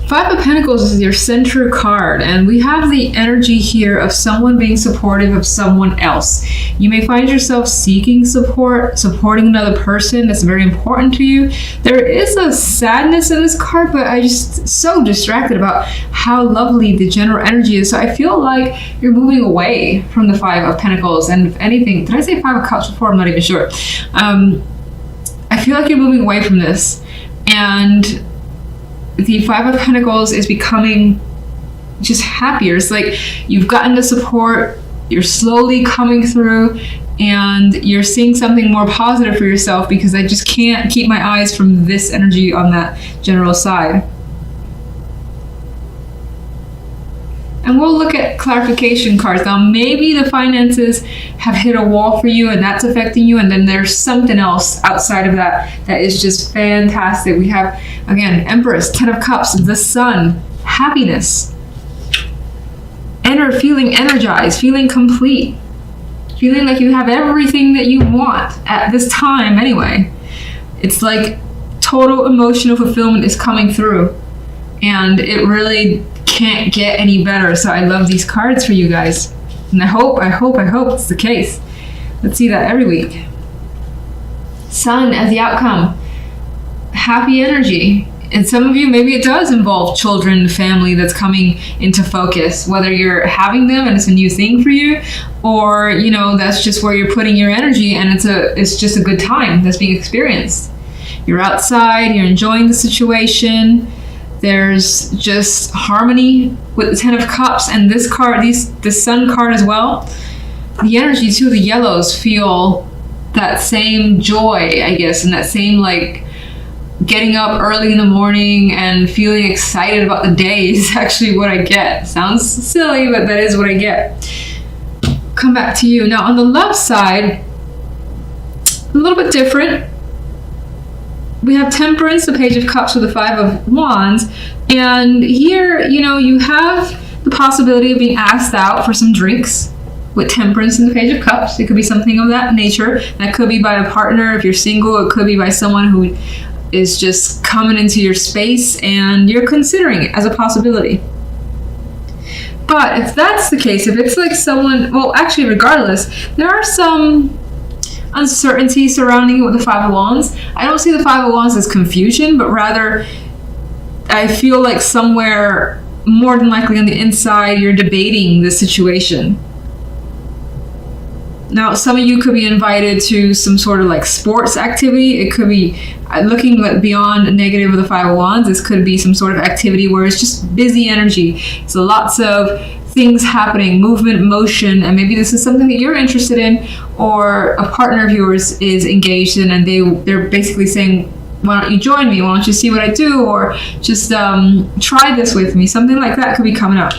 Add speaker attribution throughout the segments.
Speaker 1: Five of Pentacles is your center card, and we have the energy here of someone being supportive of someone else. You may find yourself seeking support, supporting another person that's very important to you. There is a sadness in this card, but I just so distracted about how lovely the general energy is. So I feel like you're moving away from the Five of Pentacles, and if anything, did I say Five of Cups before? I'm not even sure. I feel like you're moving away from this, and the Five of Pentacles is becoming just happier. It's like you've gotten the support, you're slowly coming through, and you're seeing something more positive for yourself, because I just can't keep my eyes from this energy on that general side. And we'll look at clarification cards. Now, maybe the finances have hit a wall for you and that's affecting you, and then there's something else outside of that that is just fantastic. We have, again, Empress, Ten of Cups, the Sun, happiness, feeling energized, feeling complete, feeling like you have everything that you want at this time anyway. It's like total emotional fulfillment is coming through, and it really can't get any better. So I love these cards for you guys, and I hope it's the case. Let's see that every week. Sun as the outcome, happy energy. And some of you, maybe it does involve children, family that's coming into focus, whether you're having them and it's a new thing for you, or you know, that's just where you're putting your energy and it's just a good time that's being experienced. You're outside, you're enjoying the situation. There's just harmony with the Ten of Cups, and this card, the Sun card as well. The energy too, the yellows feel that same joy, I guess, and that same like getting up early in the morning and feeling excited about the day is actually what I get. Sounds silly, but that is what I get. Come back to you. Now on the left side, a little bit different. We have Temperance, the Page of Cups with the Five of Wands, and here, you know, you have the possibility of being asked out for some drinks with Temperance and the Page of Cups. It could be something of that nature. That could be by a partner if you're single. It could be by someone who is just coming into your space and you're considering it as a possibility. But if that's the case, if it's like someone, well, actually, regardless, there are some uncertainty surrounding it with the Five of Wands. I don't see the Five of Wands as confusion, but rather I feel like somewhere more than likely on the inside you're debating the situation. Now, some of you could be invited to some sort of like sports activity. It could be looking beyond negative of the Five of Wands. This could be some sort of activity where it's just busy energy. So lots of things happening, movement, motion, and maybe this is something that you're interested in, or a partner of yours is engaged in, and they're basically saying, why don't you join me? Why don't you see what I do? Or just try this with me. Something like that could be coming up.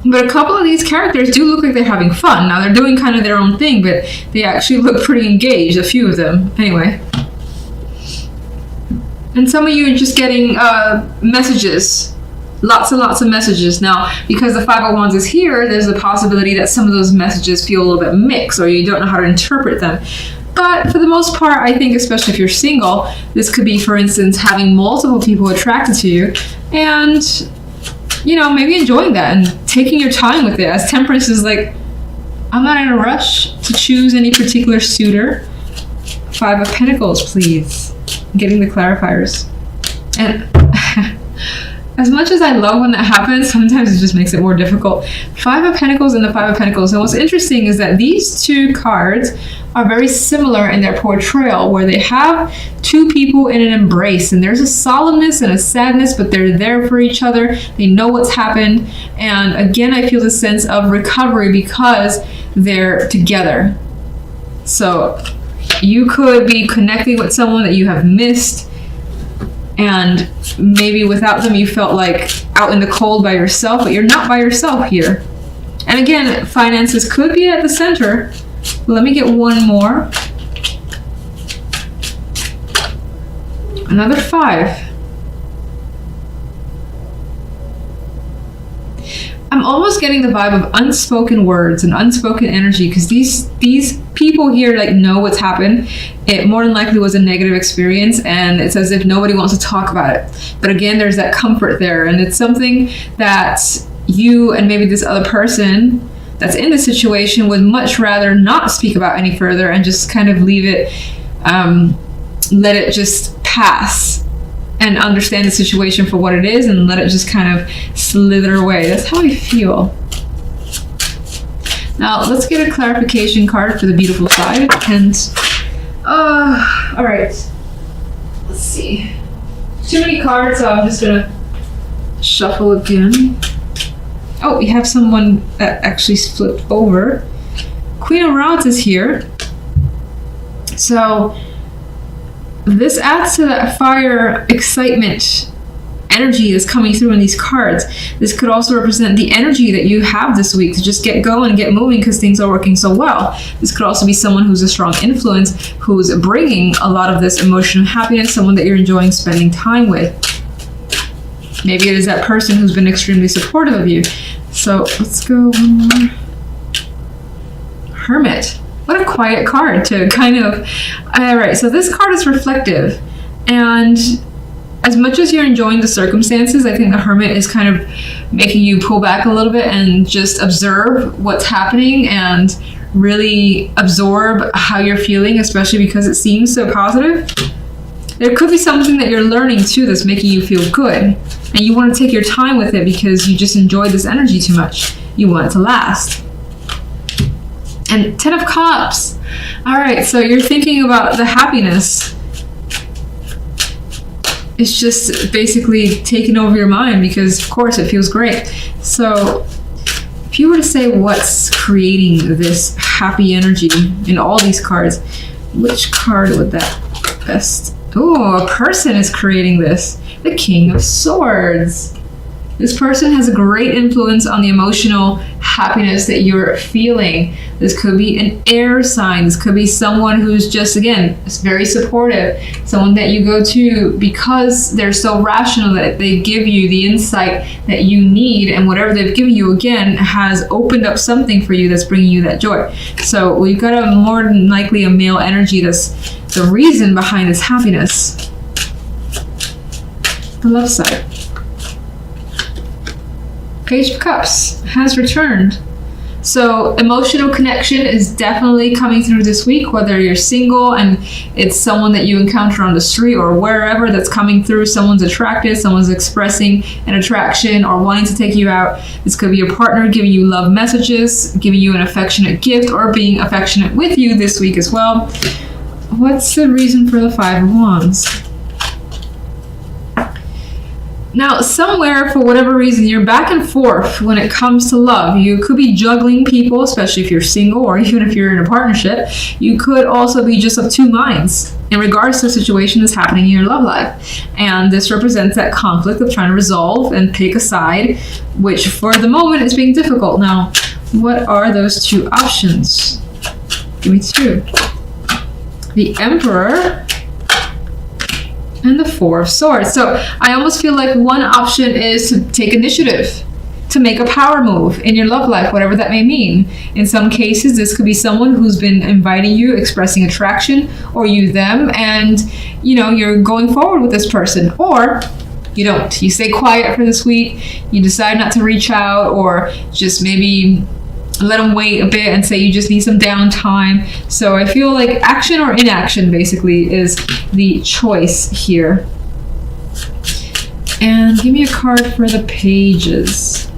Speaker 1: But a couple of these characters do look like they're having fun. Now they're doing kind of their own thing, but they actually look pretty engaged, a few of them. Anyway. And some of you are just getting messages. Lots and lots of messages. Now, because the Five of Wands is here, there's a possibility that some of those messages feel a little bit mixed, or you don't know how to interpret them. But for the most part, I think, especially if you're single, this could be, for instance, having multiple people attracted to you, and you know, maybe enjoying that and taking your time with it. As Temperance is like, I'm not in a rush to choose any particular suitor. Five of Pentacles, please. Getting the clarifiers. And as much as I love when that happens, sometimes it just makes it more difficult. Five of Pentacles and the Five of Pentacles. And what's interesting is that these two cards are very similar in their portrayal, where they have two people in an embrace, and there's a solemnness and a sadness, but they're there for each other. They know what's happened. And again, I feel the sense of recovery because they're together. So you could be connecting with someone that you have missed, and maybe without them you felt like out in the cold by yourself, but you're not by yourself here. And again, finances could be at the center. Let me get one more. Another five. I'm almost getting the vibe of unspoken words and unspoken energy, because these people here like know what's happened. It more than likely was a negative experience, and it's as if nobody wants to talk about it. But again, there's that comfort there, and it's something that you and maybe this other person that's in the situation would much rather not speak about any further and just kind of leave it, let it just pass and understand the situation for what it is and let it just kind of slither away. That's how I feel. Now let's get a clarification card for the beautiful side. And all right, let's see. Too many cards, so I'm just gonna shuffle again. Oh, we have someone that actually flipped over. Queen of Rods is here. So this adds to that fire, excitement, energy that's coming through in these cards. This could also represent the energy that you have this week to just get going and get moving because things are working so well. This could also be someone who's a strong influence, who's bringing a lot of this emotional happiness, someone that you're enjoying spending time with. Maybe it is that person who's been extremely supportive of you. So let's go one more. Hermit. What a quiet card to kind of... All right, so this card is reflective. And as much as you're enjoying the circumstances, I think the Hermit is kind of making you pull back a little bit and just observe what's happening and really absorb how you're feeling, especially because it seems so positive. There could be something that you're learning too that's making you feel good. And you want to take your time with it because you just enjoyed this energy too much. You want it to last. And 10 of Cups. All right, so you're thinking about the happiness. It's just basically taking over your mind because, of course, it feels great. So if you were to say what's creating this happy energy in all these cards, which card would that best? Oh, a person is creating this. The King of Swords. This person has a great influence on the emotional happiness that you're feeling. This could be an air sign. This could be someone who's just, again, very supportive. Someone that you go to because they're so rational that they give you the insight that you need, and whatever they've given you, again, has opened up something for you that's bringing you that joy. So we've got a more than likely a male energy that's the reason behind this happiness. The love side. Page of Cups has returned. So emotional connection is definitely coming through this week, whether you're single and it's someone that you encounter on the street or wherever that's coming through. Someone's attracted, someone's expressing an attraction or wanting to take you out. This could be a partner giving you love messages, giving you an affectionate gift, or being affectionate with you this week as well. What's the reason for the Five of Wands? Now, somewhere, for whatever reason, you're back and forth when it comes to love. You could be juggling people, especially if you're single or even if you're in a partnership. You could also be just of two minds in regards to the situation that's happening in your love life. And this represents that conflict of trying to resolve and pick a side, which for the moment is being difficult. Now, what are those two options? Give me two. The Emperor and the Four of Swords. So I almost feel like one option is to take initiative, to make a power move in your love life, whatever that may mean. In some cases, this could be someone who's been inviting you, expressing attraction, or you them, and you're going forward with this person. Or you don't. You stay quiet for this week. You decide not to reach out, or just maybe let them wait a bit and say you just need some downtime. So I feel like action or inaction basically is the choice here. And give me a card for the Pages.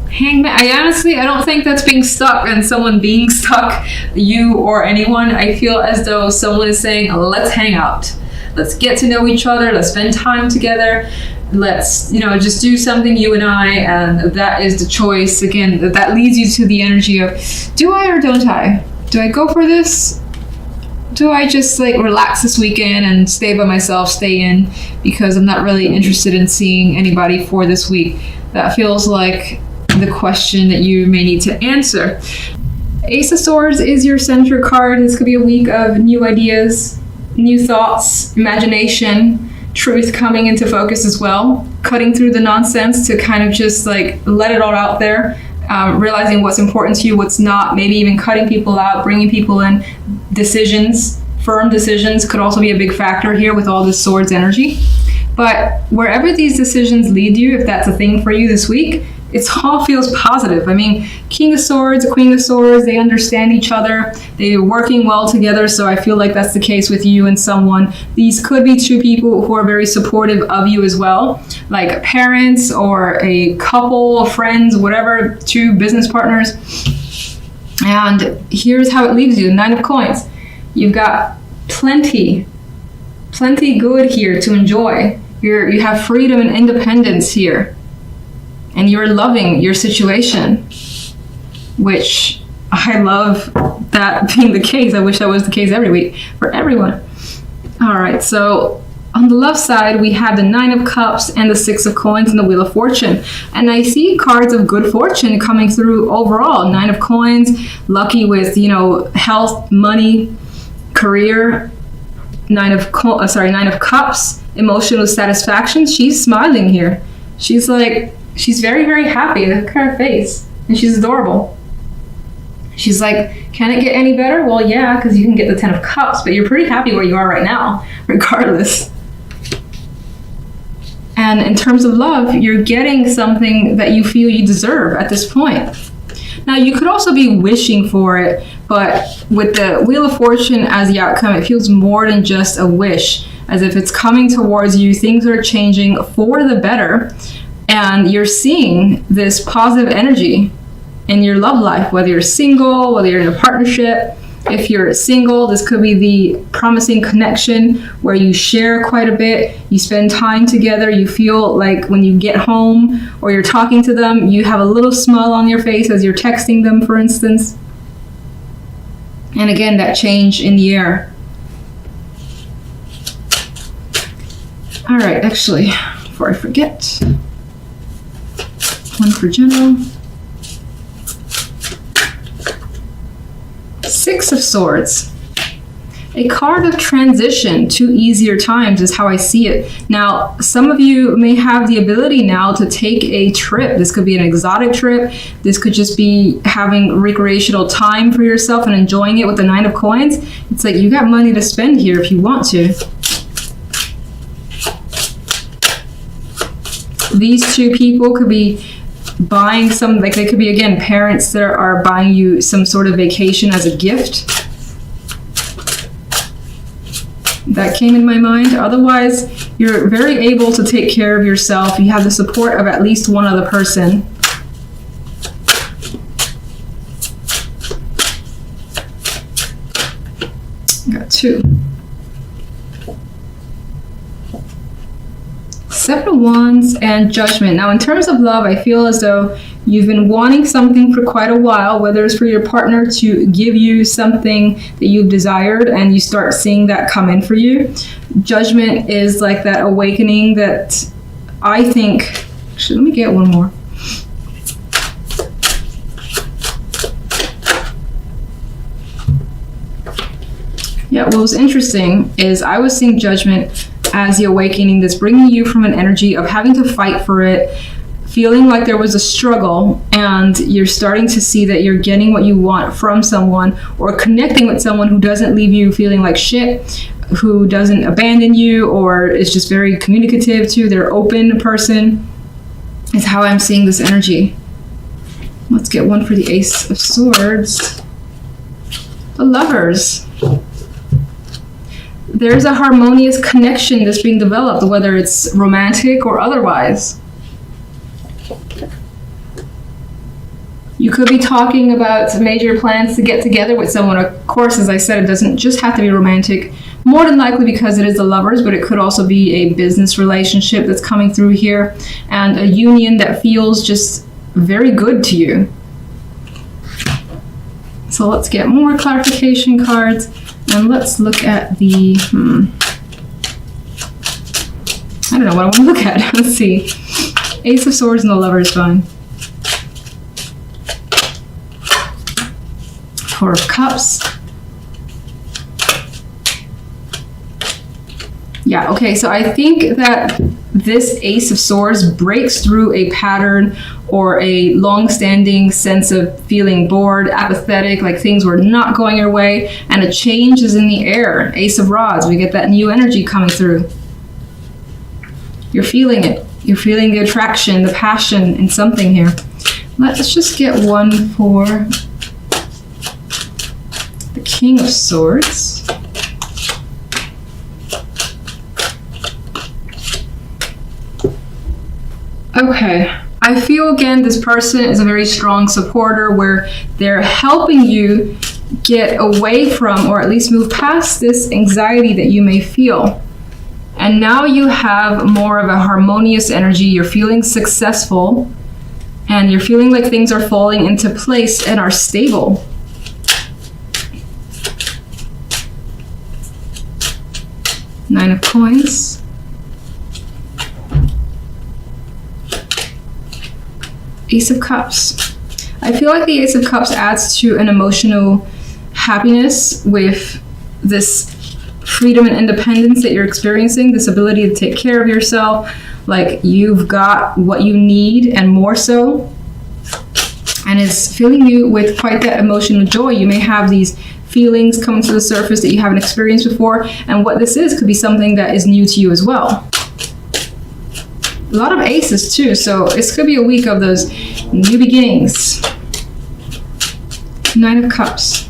Speaker 1: Hangman. I don't think that's being stuck and someone being stuck, you or anyone. I feel as though someone is saying, let's hang out. Let's get to know each other. Let's spend time together. Let's, just do something, you and I, and that is the choice. Again, that leads you to the energy of, do I or don't I? Do I go for this? Do I just relax this weekend and stay by myself, stay in, because I'm not really interested in seeing anybody for this week? That feels like the question that you may need to answer. Ace of Swords is your center card. This could be a week of new ideas, new thoughts, imagination, truth coming into focus as well, cutting through the nonsense to kind of just like let it all out there, realizing what's important to you, what's not, maybe even cutting people out, bringing people in. Decisions, firm decisions could also be a big factor here with all this swords energy. But wherever these decisions lead you, if that's a thing for you this week, it all feels positive. I mean, King of Swords, Queen of Swords, they understand each other. They're working well together. So I feel like that's the case with you and someone. These could be two people who are very supportive of you as well, like parents or a couple, friends, whatever, two business partners. And here's how it leaves you. 9 of Coins. You've got plenty good here to enjoy. You have freedom and independence here. And you're loving your situation, which I love that being the case. I wish that was the case every week for everyone. All right, so on the left side, we have the 9 of Cups and the 6 of Coins and the Wheel of Fortune. And I see cards of good fortune coming through overall. 9 of Coins, lucky with, health, money, career. 9 of Cups, emotional satisfaction. She's smiling here. She's very, very happy. Look at her face. And she's adorable. She's like, can it get any better? Well, yeah, because you can get the 10 of Cups, but you're pretty happy where you are right now, regardless. And in terms of love, you're getting something that you feel you deserve at this point. Now, you could also be wishing for it, but with the Wheel of Fortune as the outcome, it feels more than just a wish, as if it's coming towards you. Things are changing for the better, and you're seeing this positive energy in your love life, whether you're single, whether you're in a partnership. If you're single, this could be the promising connection where you share quite a bit, you spend time together, you feel like when you get home or you're talking to them, you have a little smile on your face as you're texting them, for instance. And again, that change in the air. All right, actually, before I forget, one for general. 6 of Swords. A card of transition to easier times is how I see it. Now, some of you may have the ability now to take a trip. This could be an exotic trip. This could just be having recreational time for yourself and enjoying it with the 9 of Coins. It's like you got money to spend here if you want to. These two people could be buying some, like they could be, again, parents that are buying you some sort of vacation as a gift. That came in my mind. Otherwise, you're very able to take care of yourself. You have the support of at least one other person. Got 2. 7 of Wands and Judgment. Now, in terms of love, I feel as though you've been wanting something for quite a while, whether it's for your partner to give you something that you've desired and you start seeing that come in for you. Judgment is like that awakening that I think... Actually, let me get one more. Yeah, what was interesting is I was seeing Judgment as the awakening that's bringing you from an energy of having to fight for it, feeling like there was a struggle, and you're starting to see that you're getting what you want from someone, or connecting with someone who doesn't leave you feeling like shit, who doesn't abandon you, or is just very communicative to their open person, is how I'm seeing this energy. Let's get one for the Ace of Swords. The Lovers. There's a harmonious connection that's being developed, whether it's romantic or otherwise. You could be talking about major plans to get together with someone. Of course, as I said, it doesn't just have to be romantic, more than likely because it is the Lovers, but it could also be a business relationship that's coming through here, and a union that feels just very good to you. So let's get more clarification cards. And let's look at the, I don't know what I want to look at. Let's see. Ace of Swords and the Lovers, fine. 4 of Cups. Yeah, okay, so I think that this Ace of Swords breaks through a pattern or a long-standing sense of feeling bored, apathetic, like things were not going your way, and a change is in the air. Ace of Rods, we get that new energy coming through. You're feeling it. You're feeling the attraction, the passion in something here. Let's just get one for the King of Swords. Okay, I feel again this person is a very strong supporter where they're helping you get away from, or at least move past, this anxiety that you may feel. And now you have more of a harmonious energy. You're feeling successful and you're feeling like things are falling into place and are stable. Nine of Coins. Ace of Cups. I feel like the Ace of Cups adds to an emotional happiness with this freedom and independence that you're experiencing, this ability to take care of yourself, like you've got what you need and more so, and it's filling you with quite that emotional joy. You may have these feelings coming to the surface that you haven't experienced before, and what this is could be something that is new to you as well. A lot of aces too, so this could be a week of those new beginnings. Nine of Cups.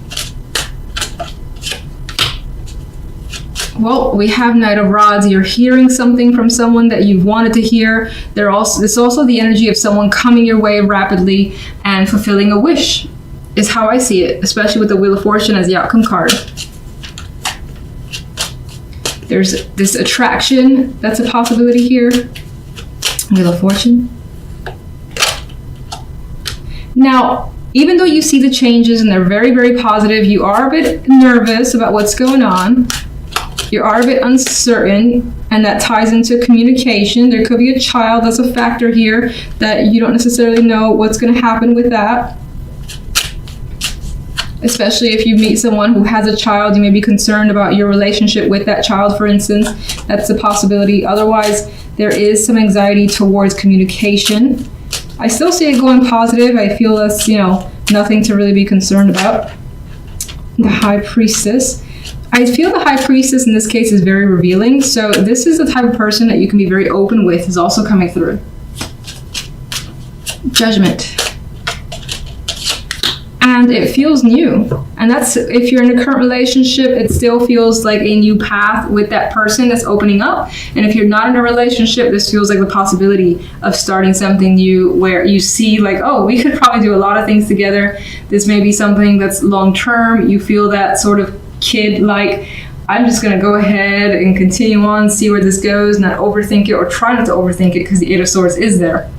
Speaker 1: Well, we have Knight of Rods. You're hearing something from someone that you've wanted to hear. There's also the energy of someone coming your way rapidly and fulfilling a wish, is how I see it, especially with the Wheel of Fortune as the outcome card. There's this attraction that's a possibility here. Wheel of Fortune. Now, even though you see the changes and they're very, very positive, you are a bit nervous about what's going on. You are a bit uncertain, and that ties into communication. There could be a child that's a factor here that you don't necessarily know what's going to happen with that. Especially if you meet someone who has a child, you may be concerned about your relationship with that child, for instance. That's a possibility. Otherwise, there is some anxiety towards communication. I still see it going positive. I feel that's, nothing to really be concerned about. The High Priestess. I feel the High Priestess in this case is very revealing. So this is the type of person that you can be very open with, is also coming through. Judgment. And it feels new. And that's, if you're in a current relationship, it still feels like a new path with that person that's opening up. And if you're not in a relationship, this feels like the possibility of starting something new where you see like, oh, we could probably do a lot of things together. This may be something that's long term. You feel that sort of kid like, I'm just going to go ahead and continue on, see where this goes, not overthink it, or try not to overthink it, because the Eight of Swords is there.